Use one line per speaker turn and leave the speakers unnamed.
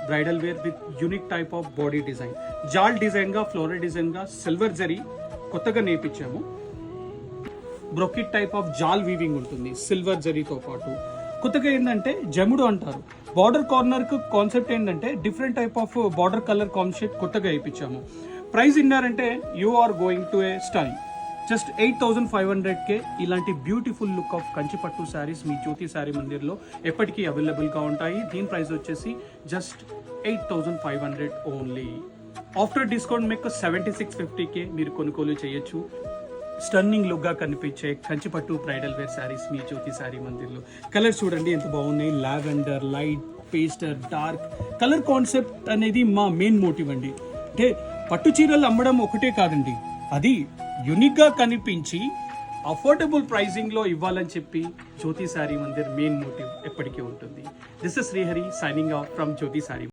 Bridal wear with unique type of body design, జాల్ డిజైన్గా, floral డిజైన్గా, సిల్వర్ జరీ కొత్తగా నేర్పించాము. బ్రొకెట్ టైప్ ఆఫ్ జాల్ వీవింగ్ ఉంటుంది సిల్వర్ జరీతో పాటు. కొత్తగా ఏంటంటే జముడు అంటారు. బార్డర్ కార్నర్కు కాన్సెప్ట్ ఏంటంటే different type of border colour concept కొత్తగా వేయించాము. ప్రైస్ విన్నారంటే you are going to a style. Just 8,500కే ఇలాంటి beautiful look of Kanchipattu saris మీ జ్యోతి శారీ మందిర్లో ఎప్పటికీ అవైలబుల్గా ఉంటాయి. దీని ప్రైస్ వచ్చేసి జస్ట్ 8,500 ఓన్లీ. ఆఫ్టర్ డిస్కౌంట్ మీకు 7650కే మీరు కొనుగోలు చేయొచ్చు. స్టన్నింగ్ లుక్గా కనిపించే కంచిపట్టు బ్రైడల్ వేర్ శారీస్ మీ జ్యోతి శారీ మందిర్లో. కలర్ చూడండి ఎంత బాగున్నాయి. Lavender, light, pastel, dark colour concept అనేది మా మెయిన్ మోటివ్ అండి. అంటే పట్టు చీరలు అమ్మడం ఒకటే కాదండి, అది యూనిక్గా కనిపించి అఫోర్డబుల్ ప్రైజింగ్లో ఇవ్వాలని చెప్పి జ్యోతి శారీ మందిర్ మెయిన్ మోటివ్ ఎప్పటికీ ఉంటుంది. This is Srihari signing off from Jyothi sari.